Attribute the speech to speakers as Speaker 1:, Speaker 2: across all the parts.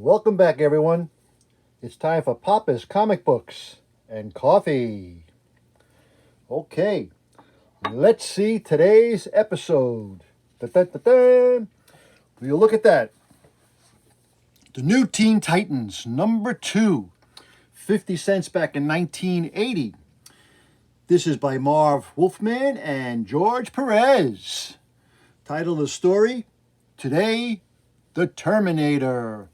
Speaker 1: Welcome back, everyone. It's time for Papa's Comic Books and Coffee. Okay, let's see today's episode. Da-da-da-da. Will you look at that? The New Teen Titans, number 2, 50 cents back in 1980. This is by Marv Wolfman and George Perez. Title of the story, Today, The Terminator.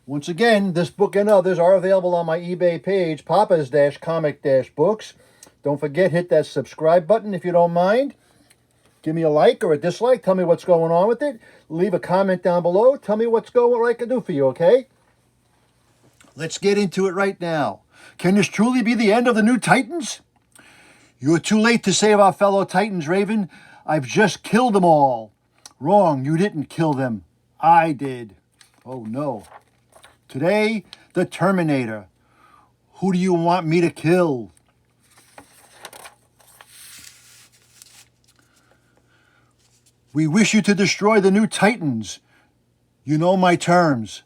Speaker 1: Once again, this book and others are available on my eBay page, papas-comic-books. Don't forget, hit that subscribe button if you don't mind. Give me a like or a dislike. Tell me what's going on with it. Leave a comment down below. Tell me what I can do for you, okay? Let's get into it right now. Can this truly be the end of the New Titans? You're too late to save our fellow Titans, Raven. I've just killed them all. Wrong, you didn't kill them. I did. Oh, no. Today, the Terminator. Who do you want me to kill? We wish you to destroy the New Titans. You know my terms.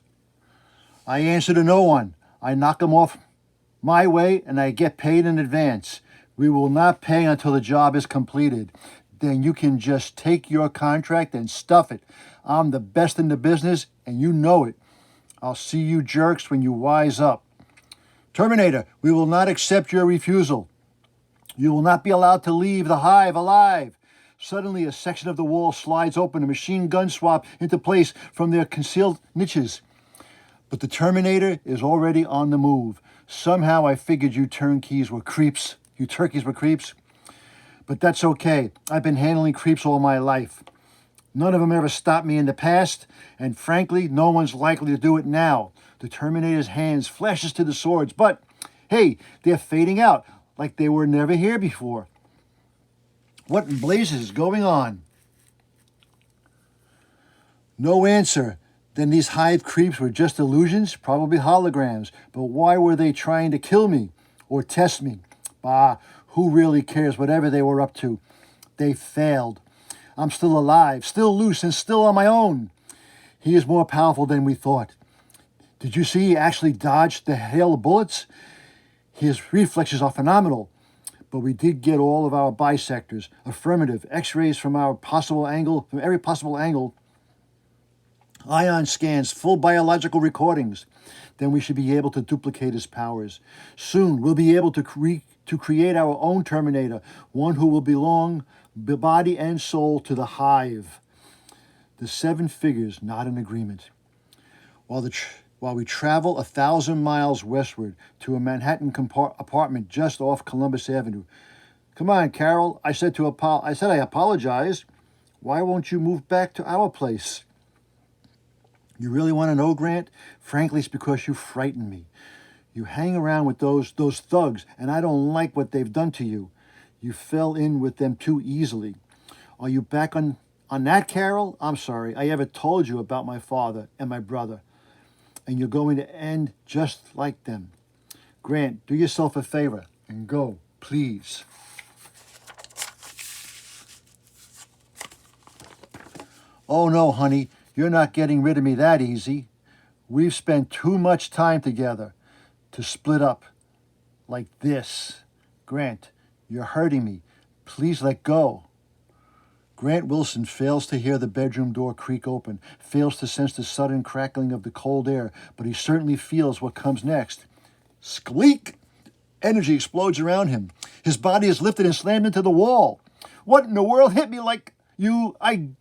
Speaker 1: I answer to no one. I knock them off my way and I get paid in advance. We will not pay until the job is completed. Then you can just take your contract and stuff it. I'm the best in the business and you know it. I'll see you jerks when you wise up. Terminator, we will not accept your refusal. You will not be allowed to leave the hive alive. Suddenly, a section of the wall slides open. A machine gun swap into place from their concealed niches. But the Terminator is already on the move. Somehow I figured you turkeys were creeps. But that's okay. I've been handling creeps all my life. None of them ever stopped me in the past, and frankly, no one's likely to do it now. The Terminator's hands flashes to the swords, but hey, they're fading out like they were never here before. What in blazes is going on? No answer. Then these hive creeps were just illusions, probably holograms. But why were they trying to kill me or test me? Bah, who really cares whatever they were up to? They failed. I'm still alive, still loose, and still on my own. He is more powerful than we thought. Did you see he actually dodged the hail of bullets? His reflexes are phenomenal. But we did get all of our bisectors, affirmative, x-rays from every possible angle, ion scans, full biological recordings. Then we should be able to duplicate his powers. Soon we'll be able to create our own Terminator, one who will belong body and soul to the hive. The 7 figures not in agreement. While we travel 1,000 miles westward to a Manhattan apartment just off Columbus Avenue. Come on, Carol. I said I apologize. Why won't you move back to our place? You really want to know, Grant? Frankly, it's because you frighten me. You hang around with those thugs, and I don't like what they've done to you. You fell in with them too easily. Are you back on that, Carol? I'm sorry. I ever told you about my father and my brother. And you're going to end just like them. Grant, do yourself a favor and go, please. Oh, no, honey. You're not getting rid of me that easy. We've spent too much time together to split up like this. Grant, you're hurting me. Please let go. Grant Wilson fails to hear the bedroom door creak open, fails to sense the sudden crackling of the cold air, but he certainly feels what comes next. Skleek! Energy explodes around him. His body is lifted and slammed into the wall. What in the world hit me like you? I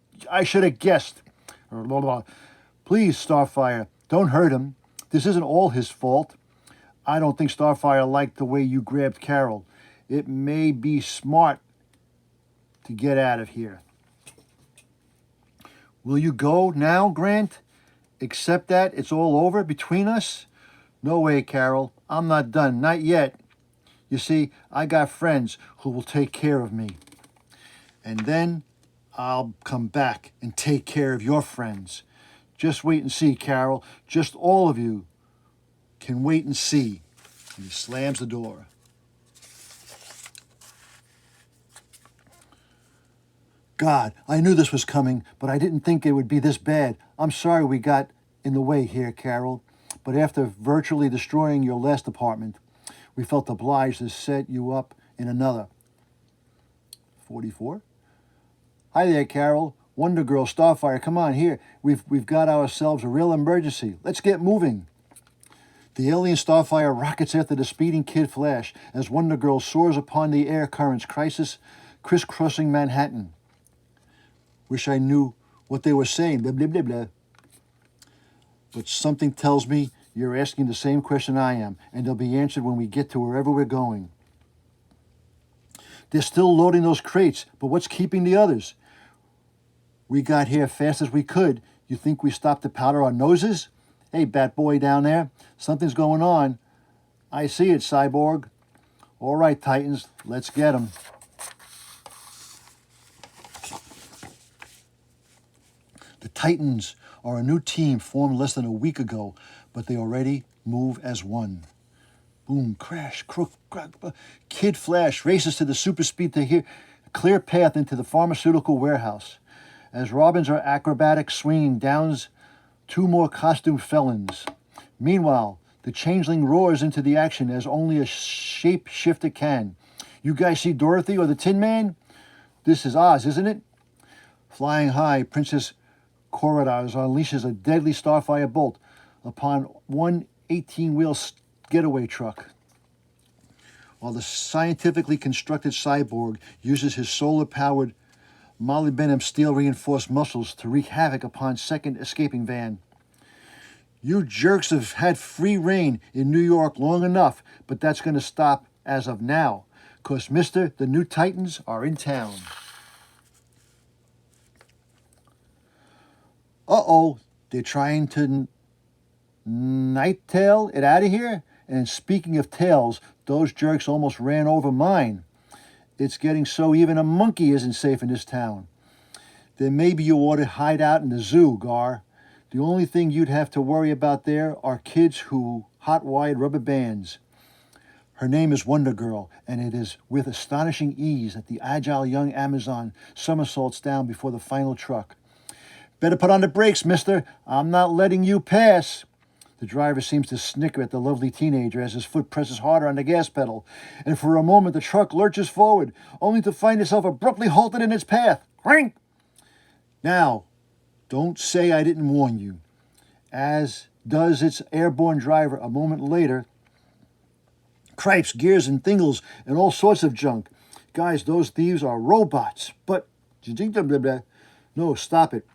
Speaker 1: should have guessed. Please, Starfire, don't hurt him. This isn't all his fault. I don't think Starfire liked the way you grabbed Carol. It may be smart to get out of here. Will you go now, Grant? Accept that it's all over between us? No way, Carol. I'm not done. Not yet. You see, I got friends who will take care of me. And then I'll come back and take care of your friends. Just wait and see, Carol. Just all of you can wait and see. And he slams the door. God, I knew this was coming, but I didn't think it would be this bad. I'm sorry we got in the way here, Carol, but after virtually destroying your last apartment, we felt obliged to set you up in another. 44? Hi there, Carol. Wonder Girl, Starfire, come on here. We've got ourselves a real emergency. Let's get moving. The alien Starfire rockets after the speeding Kid Flash as Wonder Girl soars upon the air currents crisis, crisscrossing Manhattan. Wish I knew what they were saying, blah, blah, blah, blah. But something tells me you're asking the same question I am, and they'll be answered when we get to wherever we're going. They're still loading those crates, but what's keeping the others? We got here fast as we could. You think we stopped to powder our noses? Hey, Bat Boy down there, something's going on. I see it, Cyborg. All right, Titans, let's get them. The Titans are a new team formed less than a week ago, but they already move as one. Boom, crash, crook, crack. Kid Flash races to the super speed to here, a clear path into the pharmaceutical warehouse. As Robins are acrobatic swinging downs two more costumed felons. Meanwhile, the changeling roars into the action as only a shapeshifter can. You guys see Dorothy or the Tin Man? This is Oz, isn't it? Flying high, Princess Corridors unleashes a deadly Starfire bolt upon one 18-wheel getaway truck, while the scientifically constructed cyborg uses his solar-powered molybdenum steel-reinforced muscles to wreak havoc upon second escaping van. You jerks have had free reign in New York long enough, but that's going to stop as of now, because, mister, the new Titans are in town. Uh-oh, they're trying to night-tail it out of here? And speaking of tails, those jerks almost ran over mine. It's getting so even a monkey isn't safe in this town. Then maybe you ought to hide out in the zoo, Gar. The only thing you'd have to worry about there are kids who hot-wired rubber bands. Her name is Wonder Girl, and it is with astonishing ease that the agile young Amazon somersaults down before the final truck. Better put on the brakes, mister. I'm not letting you pass. The driver seems to snicker at the lovely teenager as his foot presses harder on the gas pedal, and for a moment the truck lurches forward, only to find itself abruptly halted in its path. Crank! Now, don't say I didn't warn you. As does its airborne driver a moment later. Cripes, gears, and thingles, and all sorts of junk. Guys, those thieves are robots. But, no, stop it.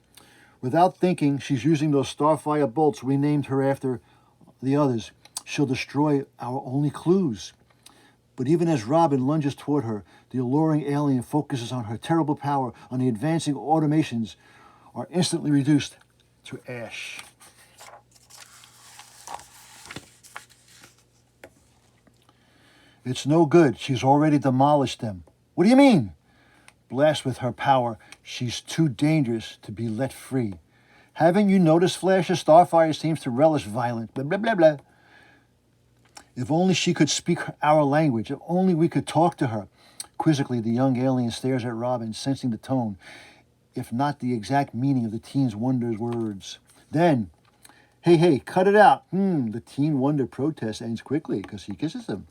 Speaker 1: Without thinking, she's using those Starfire bolts we named her after the others. She'll destroy our only clues. But even as Robin lunges toward her, the alluring alien focuses on her terrible power on the advancing automations are instantly reduced to ash. It's no good. She's already demolished them. What do you mean? Blast with her power, she's too dangerous to be let free. Haven't you noticed, Flash? Starfire seems to relish violence. Blah, blah, blah, blah. If only she could speak our language. If only we could talk to her. Quizzically, the young alien stares at Robin, sensing the tone, if not the exact meaning of the teen's wonder's words. Then, hey, cut it out. The teen wonder protest ends quickly because he kisses him.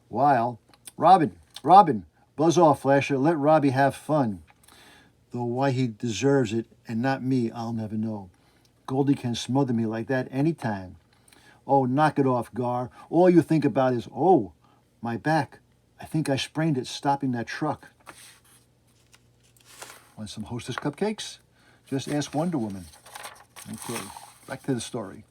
Speaker 1: While, Robin, buzz off, Flasher. Let Robbie have fun. Though why he deserves it and not me, I'll never know. Goldie can smother me like that anytime. Oh, knock it off, Gar. All you think about is, oh, my back. I think I sprained it stopping that truck. Want some Hostess cupcakes? Just ask Wonder Woman. Okay, back to the story.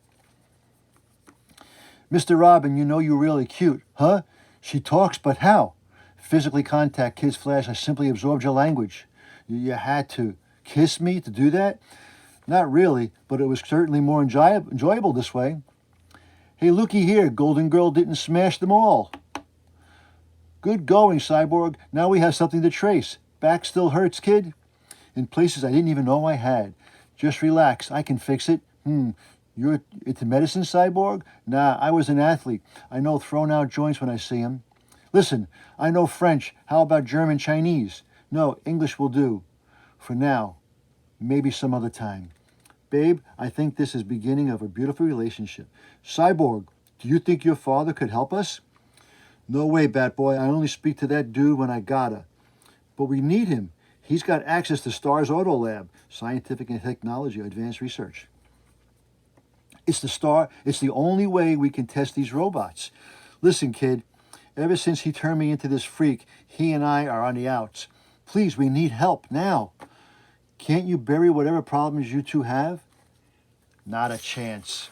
Speaker 1: Mr. Robin, you know you're really cute. Huh? She talks, but how? Physically contact, Kids Flash. I simply absorbed your language. You had to kiss me to do that? Not really, but it was certainly more enjoyable this way. Hey, looky here. Golden Girl didn't smash them all. Good going, Cyborg. Now we have something to trace. Back still hurts, kid? In places I didn't even know I had. Just relax. I can fix it. You're into medicine, Cyborg? Nah, I was an athlete. I know thrown out joints when I see 'em. Listen, I know French. How about German, Chinese? No, English will do. For now. Maybe some other time. Babe, I think this is beginning of a beautiful relationship. Cyborg, do you think your father could help us? No way, Batboy. I only speak to that dude when I gotta. But we need him. He's got access to STAR's Auto Lab, Scientific and Technology Advanced Research. It's the only way we can test these robots. Listen, kid, ever since he turned me into this freak, he and I are on the outs. Please, we need help now. Can't you bury whatever problems you two have? Not a chance.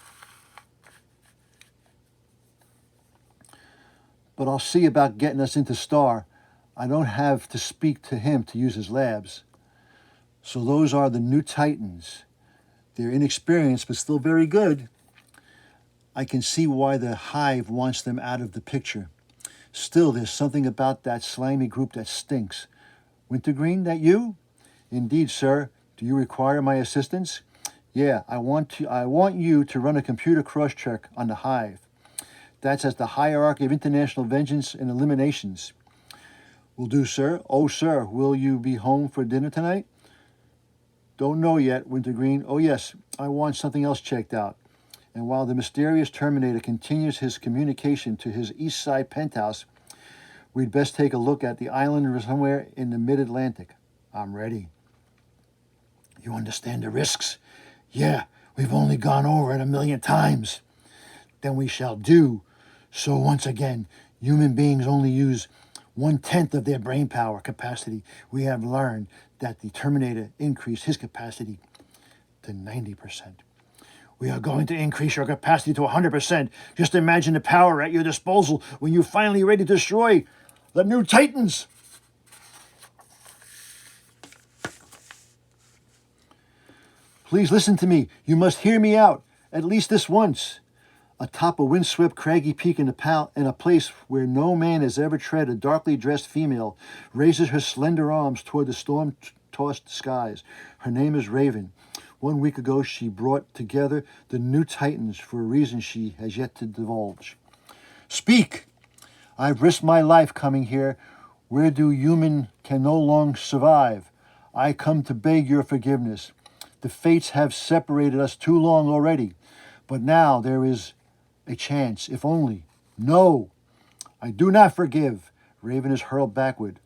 Speaker 1: But I'll see about getting us into STAR. I don't have to speak to him to use his labs. So those are the new Titans. They're inexperienced, but still very good. I can see why the Hive wants them out of the picture. Still, there's something about that slimy group that stinks. Wintergreen, that you? Indeed, sir. Do you require my assistance? Yeah, I want you to run a computer cross-check on the Hive. That's as the hierarchy of international vengeance and eliminations. Will do, sir. Oh, sir, will you be home for dinner tonight? Don't know yet, Wintergreen. Oh, yes, I want something else checked out. And while the mysterious Terminator continues his communication to his East Side penthouse, we'd best take a look at the island somewhere in the mid-Atlantic. I'm ready. You understand the risks? Yeah, we've only gone over it 1,000,000 times. Then we shall do. So once again, human beings only use 1/10 of their brain power capacity. We have learned that the Terminator increased his capacity to 90%. We are going to increase your capacity to 100%. Just imagine the power at your disposal when you're finally ready to destroy the new Titans. Please listen to me. You must hear me out, at least this once. Atop a windswept, craggy peak in a place where no man has ever tread, a darkly dressed female raises her slender arms toward the storm-tossed skies. Her name is Raven. 1 week ago, she brought together the new Titans for a reason she has yet to divulge. Speak! I've risked my life coming here. Where do human can no longer survive? I come to beg your forgiveness. The fates have separated us too long already. But now there is a chance, if only. No! I do not forgive. Raven is hurled backward.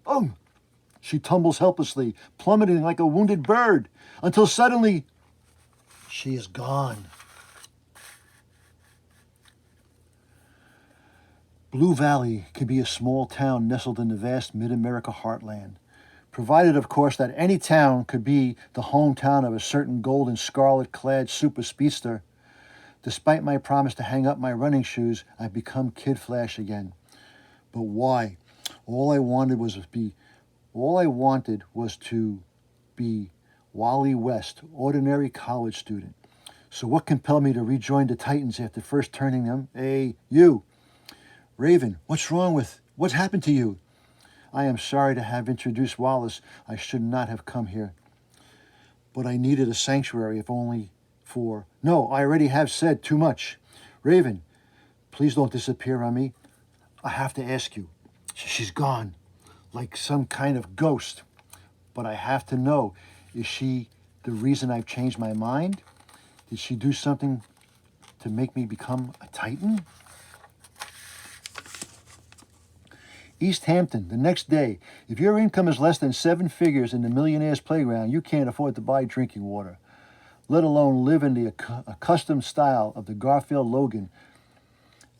Speaker 1: She tumbles helplessly, plummeting like a wounded bird, until suddenly she is gone. Blue Valley can be a small town nestled in the vast Mid-America heartland, provided, of course, that any town could be the hometown of a certain gold and scarlet-clad super speedster. Despite my promise to hang up my running shoes, I've become Kid Flash again. But why? All I wanted was to be Wally West, ordinary college student. So what compelled me to rejoin the Titans after first turning them? Hey, you! Raven, what's happened to you? I am sorry to have introduced Wallace. I should not have come here. But I needed a sanctuary, if only for... No, I already have said too much. Raven, please don't disappear on me. I have to ask you. She's gone, like some kind of ghost. But I have to know, is she the reason I've changed my mind? Did she do something to make me become a Titan? East Hampton, the next day. If your income is less than 7 figures in the millionaire's playground, you can't afford to buy drinking water, let alone live in the accustomed style of the Garfield Logan,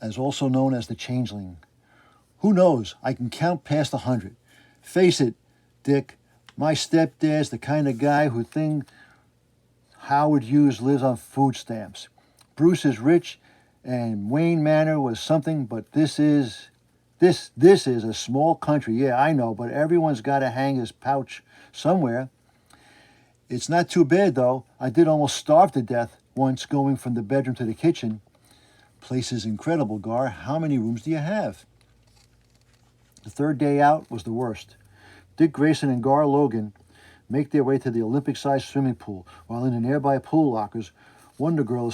Speaker 1: as also known as the Changeling. Who knows? I can count past 100. Face it, Dick, my stepdad's the kind of guy who thinks Howard Hughes lives on food stamps. Bruce is rich, and Wayne Manor was something, but this is a small country. Yeah, I know, but everyone's got to hang his pouch somewhere. It's not too bad, though. I did almost starve to death once going from the bedroom to the kitchen. Place is incredible, Gar. How many rooms do you have? The third day out was the worst. Dick Grayson and Gar Logan make their way to the Olympic-sized swimming pool, while in the nearby pool lockers, Wonder Girl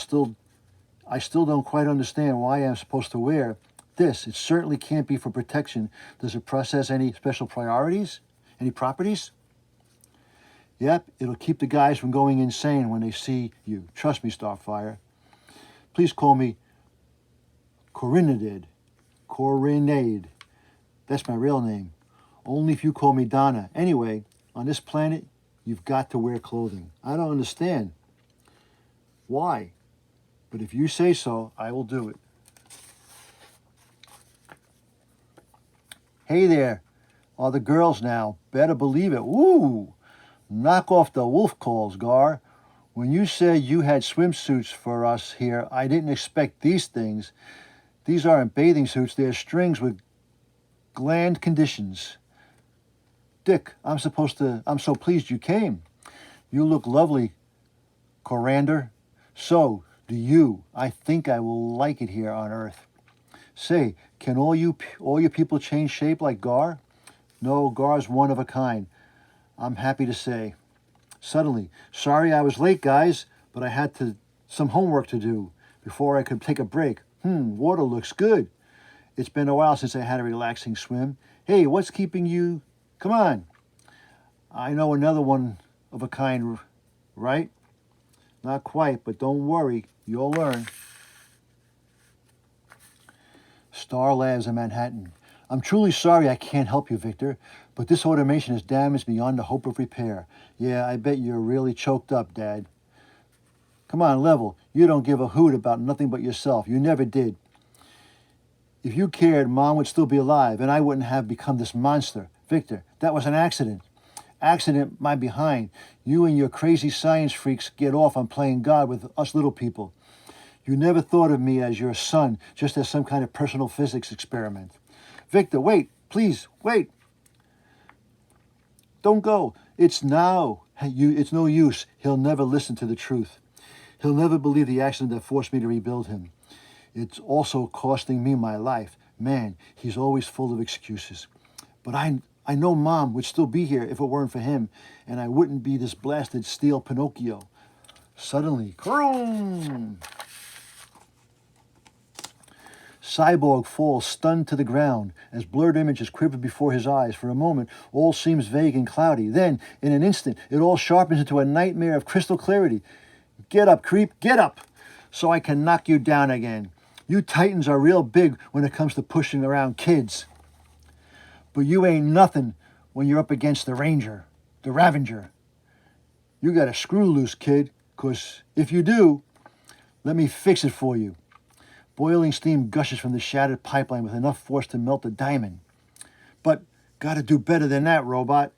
Speaker 1: I still don't quite understand why I'm supposed to wear this. It certainly can't be for protection. Does it process any special priorities? Any properties? Yep, it'll keep the guys from going insane when they see you. Trust me, Starfire. Please call me Corinadid. Corinade. That's my real name. Only if you call me Donna. Anyway, on this planet, you've got to wear clothing. I don't understand why, but if you say so, I will do it. Hey there, are the girls now. Better believe it. Woo! Knock off the wolf calls, Gar. When you said you had swimsuits for us here, I didn't expect these things. These aren't bathing suits, they're strings with gland conditions. Dick, I'm so pleased you came. You look lovely, Corander. So, do you. I think I will like it here on Earth. Say, can all your people change shape like Gar? No, Gar's one of a kind. I'm happy to say. Suddenly, sorry I was late, guys, but I had some homework to do before I could take a break. Water looks good. It's been a while since I had a relaxing swim. Hey, what's keeping you? Come on. I know another one of a kind, right? Not quite, but don't worry. You'll learn. Star Labs in Manhattan. I'm truly sorry I can't help you, Victor, but this automation is damaged beyond the hope of repair. Yeah, I bet you're really choked up, Dad. Come on, Level. You don't give a hoot about nothing but yourself. You never did. If you cared, Mom would still be alive, and I wouldn't have become this monster. Victor, that was an accident. Accident, my behind. You and your crazy science freaks get off on playing God with us little people. You never thought of me as your son, just as some kind of personal physics experiment. Victor, wait, please, wait. Don't go. It's now. It's no use. He'll never listen to the truth. He'll never believe the accident that forced me to rebuild him. It's also costing me my life. Man, he's always full of excuses. But I know Mom would still be here if it weren't for him, and I wouldn't be this blasted steel Pinocchio. Suddenly, kroom! Cyborg falls stunned to the ground as blurred images quiver before his eyes. For a moment, all seems vague and cloudy. Then, in an instant, it all sharpens into a nightmare of crystal clarity. Get up, creep, get up, so I can knock you down again. You Titans are real big when it comes to pushing around kids. But you ain't nothing when you're up against the Ranger, the Ravenger. You got a screw loose, kid, 'cause if you do, let me fix it for you. Boiling steam gushes from the shattered pipeline with enough force to melt a diamond. But gotta do better than that, robot.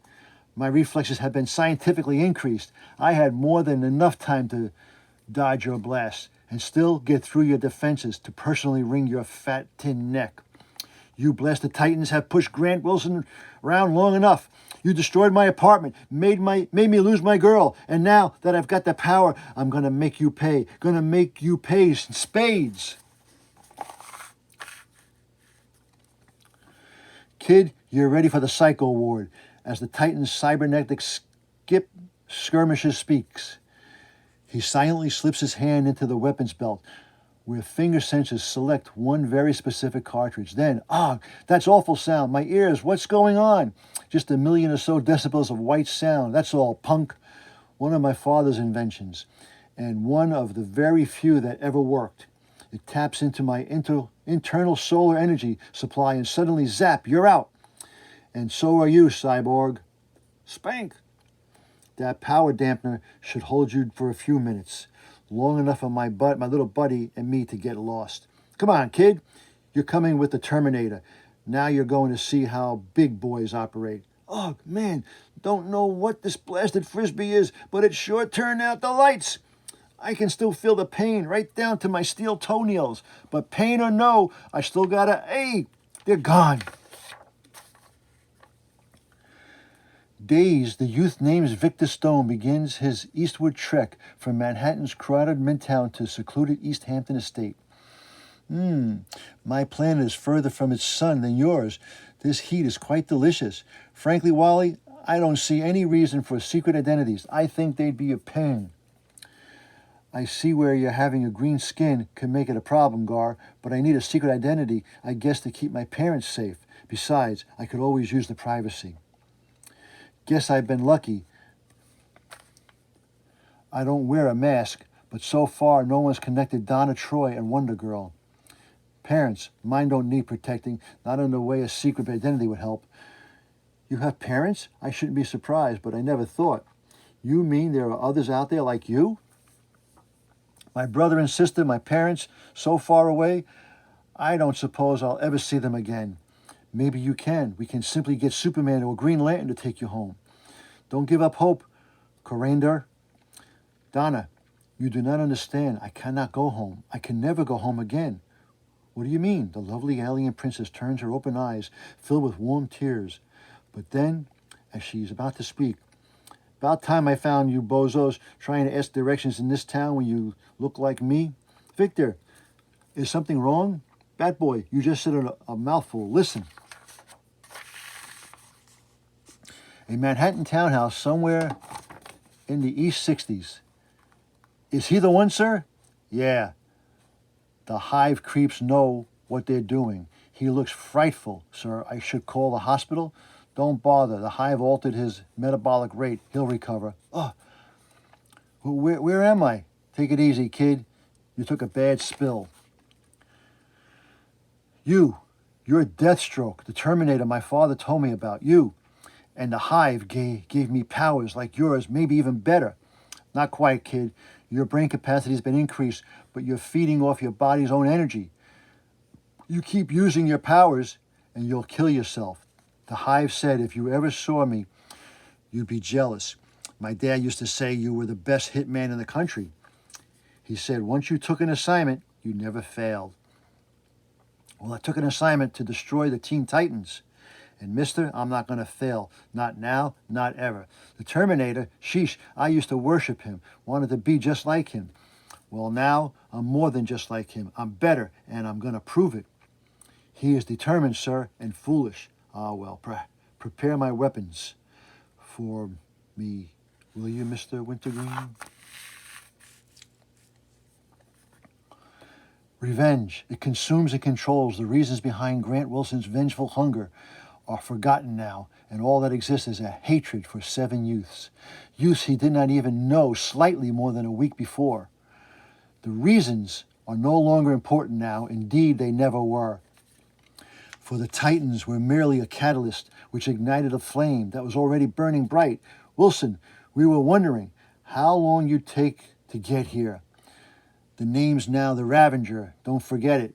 Speaker 1: My reflexes have been scientifically increased. I had more than enough time to dodge your blast and still get through your defenses to personally wring your fat tin neck. You blasted Titans have pushed Grant Wilson around long enough. You destroyed my apartment, made me lose my girl, and now that I've got the power, I'm gonna make you pay. Gonna make you pay in spades. Kid, you're ready for the Psycho Ward as the Titan's cybernetic skirmisher speaks. He silently slips his hand into the weapons belt, where finger sensors select one very specific cartridge. Then, that's awful sound. My ears, what's going on? Just a million or so decibels of white sound. That's all, punk. One of my father's inventions, and one of the very few that ever worked. It taps into my internal solar energy supply and suddenly, zap, you're out. And so are you, Cyborg. Spank. That power dampener should hold you for a few minutes. Long enough for my little buddy and me to get lost. Come on, kid. You're coming with the Terminator. Now you're going to see how big boys operate. Oh, man, don't know what this blasted frisbee is, but it sure turned out the lights. I can still feel the pain right down to my steel toenails. But pain or no, I still gotta, they're gone. Dazed, the youth named Victor Stone begins his eastward trek from Manhattan's crowded midtown to secluded East Hampton estate. My planet is further from its sun than yours. This heat is quite delicious. Frankly, Wally, I don't see any reason for secret identities. I think they'd be a pain. I see where you're having a green skin could make it a problem, Gar, but I need a secret identity, I guess, to keep my parents safe. Besides, I could always use the privacy. Guess I've been lucky. I don't wear a mask, but so far no one's connected Donna Troy and Wonder Girl. Parents, mine don't need protecting, not in the way a secret identity would help. You have parents? I shouldn't be surprised, but I never thought. You mean there are others out there like you? My brother and sister, my parents, so far away, I don't suppose I'll ever see them again. Maybe you can. We can simply get Superman or Green Lantern to take you home. Don't give up hope, Corrander. Donna, you do not understand. I cannot go home. I can never go home again. What do you mean? The lovely alien princess turns her open eyes, filled with warm tears. But then, as she's about to speak, about time I found you bozos trying to ask directions in this town when you look like me. Victor, is something wrong? Bat boy, you just said a mouthful. Listen. A Manhattan townhouse somewhere in the East 60s. Is he the one, sir? Yeah. The hive creeps know what they're doing. He looks frightful, sir. I should call the hospital? Don't bother. The hive altered his metabolic rate. He'll recover. Oh, where am I? Take it easy, kid. You took a bad spill. You're Deathstroke, the Terminator my father told me about. You and the hive gave me powers like yours, maybe even better. Not quite, kid. Your brain capacity has been increased, but you're feeding off your body's own energy. You keep using your powers, and you'll kill yourself. The hive said if you ever saw me, you'd be jealous. My dad used to say you were the best hitman in the country. He said once you took an assignment, you never failed. Well, I took an assignment to destroy the Teen Titans. And mister, I'm not going to fail. Not now, not ever. The Terminator, sheesh, I used to worship him, wanted to be just like him. Well, now I'm more than just like him. I'm better, and I'm going to prove it. He is determined, sir, and foolish. Ah, well, prepare my weapons for me. Will you, Mr. Wintergreen? Revenge. It consumes and controls. The reasons behind Grant Wilson's vengeful hunger are forgotten now, and all that exists is a hatred for 7 youths. Youths he did not even know slightly more than a week before. The reasons are no longer important now. Indeed, they never were. For the Titans were merely a catalyst which ignited a flame that was already burning bright. Wilson, we were wondering how long you'd take to get here. The name's now the Ravenger. Don't forget it.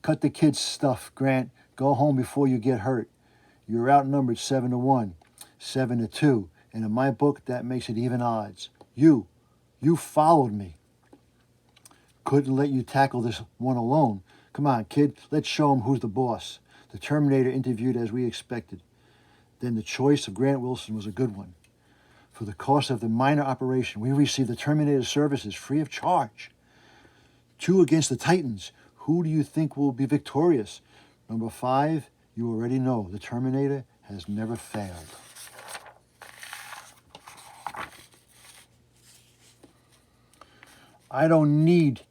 Speaker 1: Cut the kids' stuff, Grant. Go home before you get hurt. You're outnumbered 7-1, 7-2, and in my book, that makes it even odds. You followed me. Couldn't let you tackle this one alone. Come on, kid, let's show him who's the boss. The Terminator interviewed as we expected. Then the choice of Grant Wilson was a good one. For the cost of the minor operation, we received the Terminator services free of charge. 2 against the Titans. Who do you think will be victorious? Number 5, you already know. The Terminator has never failed. I don't need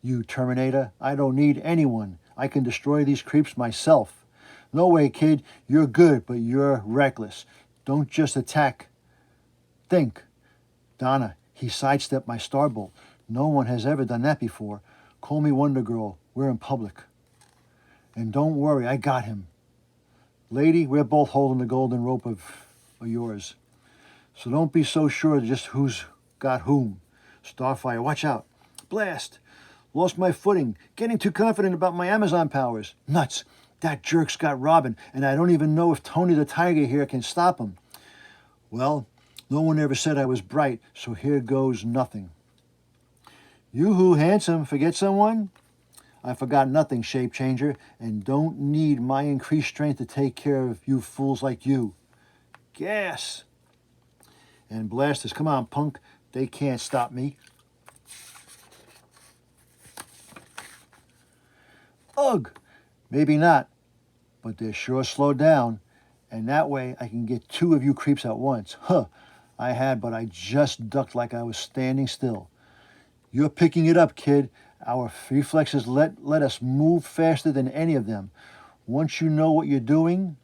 Speaker 1: you, Terminator. I don't need anyone. I can destroy these creeps myself. No way, kid. You're good, but you're reckless. Don't just attack. Think. Donna, he sidestepped my starbolt. No one has ever done that before. Call me Wonder Girl. We're in public. And don't worry, I got him. Lady, we're both holding the golden rope of yours. So don't be so sure just who's got whom. Starfire, watch out. Blast. Lost my footing. Getting too confident about my Amazon powers. Nuts. That jerk's got Robin, and I don't even know if Tony the Tiger here can stop him. Well, no one ever said I was bright, so here goes nothing. Yoo-hoo, handsome. Forget someone? I forgot nothing, Shape Changer, and don't need my increased strength to take care of you fools like you. Gas! And blasters, come on, punk. They can't stop me. Ugh! Maybe not, but they're sure slowed down, and that way I can get 2 of you creeps at once. Huh! I had, but I just ducked like I was standing still. You're picking it up, kid. Our reflexes let us move faster than any of them. Once you know what you're doing,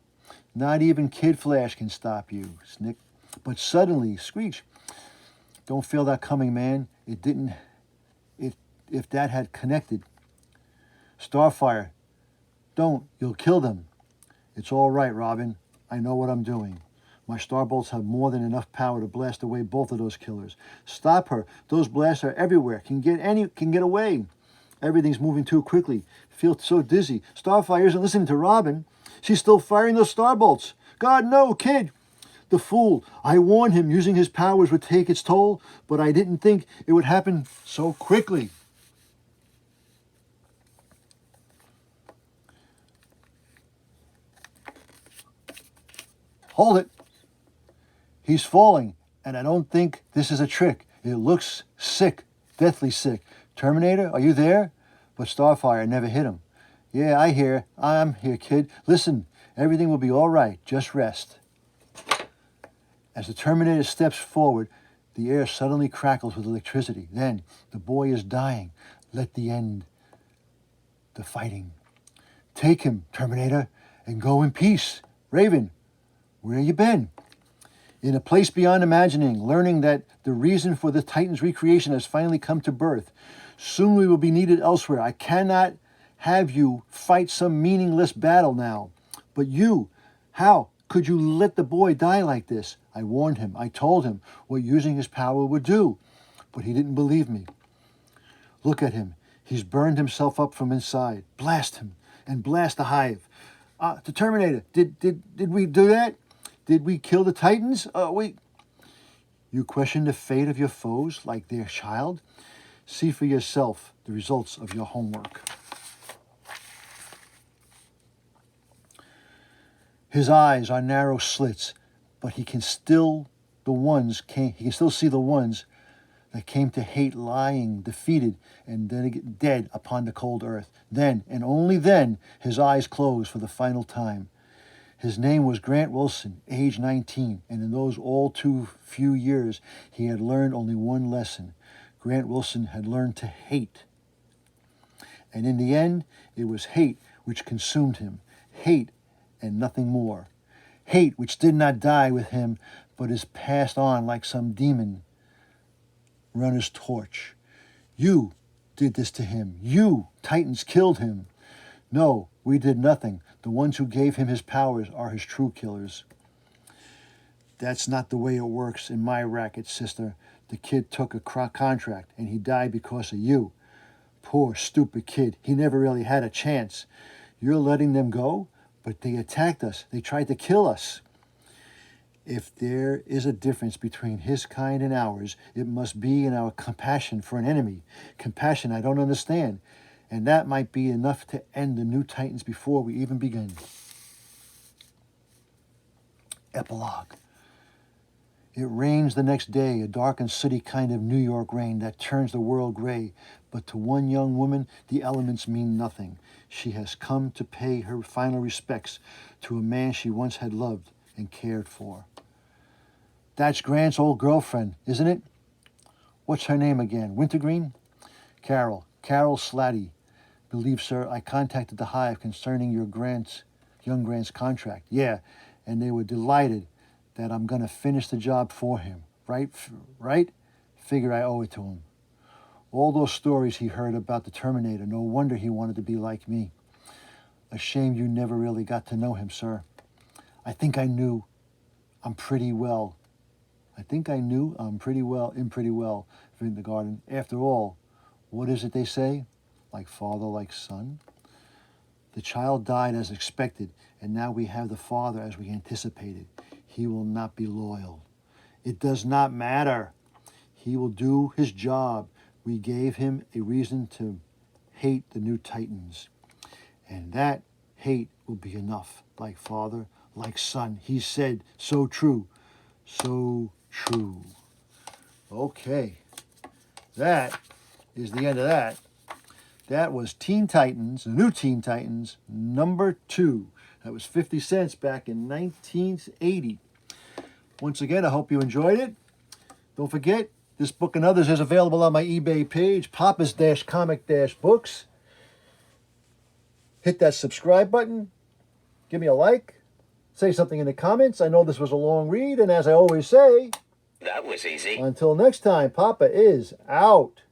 Speaker 1: not even Kid Flash can stop you, Snick. But suddenly, Screech, Don't feel that coming, man. It didn't. If that had connected. Starfire, don't. You'll kill them. It's all right, Robin. I know what I'm doing. My starbolts have more than enough power to blast away both of those killers. Stop her. Those blasts are everywhere. Can get away. Everything's moving too quickly. Feel so dizzy. Starfire isn't listening to Robin. She's still firing those starbolts. God, no, kid. The fool. I warned him using his powers would take its toll, but I didn't think it would happen so quickly. Hold it. He's falling, and I don't think this is a trick. It looks sick, deathly sick. Terminator, are you there? But Starfire never hit him. Yeah, I'm here, kid. Listen, everything will be all right. Just rest. As the Terminator steps forward, the air suddenly crackles with electricity. Then, the boy is dying. Let the end the fighting. Take him, Terminator, and go in peace. Raven, where you been? In a place beyond imagining, learning that the reason for the Titan's recreation has finally come to birth. Soon we will be needed elsewhere. I cannot have you fight some meaningless battle now. But you, how could you let the boy die like this? I warned him. I told him what using his power would do. But he didn't believe me. Look at him. He's burned himself up from inside. Blast him and blast the hive. The Terminator, did we do that? Did we kill the Titans? You question the fate of your foes like their child? See for yourself the results of your homework. His eyes are narrow slits, but he can still see the ones that came to hate lying, defeated, and then dead upon the cold earth. Then, and only then, his eyes closed for the final time. His name was Grant Wilson, age 19, and in those all too few years, he had learned only one lesson. Grant Wilson had learned to hate. And in the end, it was hate which consumed him. Hate and nothing more. Hate which did not die with him, but is passed on like some demon runner's torch. You did this to him. You, Titans, killed him. No, we did nothing. The ones who gave him his powers are his true killers. That's not the way it works in my racket, sister. The kid took a contract, and he died because of you. Poor, stupid kid. He never really had a chance. You're letting them go, but they attacked us. They tried to kill us. If there is a difference between his kind and ours, it must be in our compassion for an enemy. Compassion I don't understand. And that might be enough to end the new Titans before we even begin. Epilogue. It rains the next day, a darkened city kind of New York rain that turns the world gray. But to one young woman, the elements mean nothing. She has come to pay her final respects to a man she once had loved and cared for. That's Grant's old girlfriend, isn't it? What's her name again? Wintergreen? Carol Slatty. Believe, sir, I contacted the Hive concerning your young Grant's contract. Yeah, and they were delighted that I'm going to finish the job for him. Right? Figure I owe it to him. All those stories he heard about the Terminator, no wonder he wanted to be like me. A shame you never really got to know him, sir. I think I knew I'm pretty well in the garden. After all, what is it they say? Like father, like son? The child died as expected, and now we have the father as we anticipated. He will not be loyal. It does not matter. He will do his job. We gave him a reason to hate the new Titans. And that hate will be enough. Like father, like son. He said, so true. So true. Okay. That is the end of that. That was Teen Titans, the new Teen Titans, number 2. That was 50 cents back in 1980. Once again, I hope you enjoyed it. Don't forget, this book and others is available on my eBay page, Papa's-Comic-Books. Hit that subscribe button. Give me a like. Say something in the comments. I know this was a long read, and as I always say,
Speaker 2: That was easy.
Speaker 1: Until next time, Papa is out.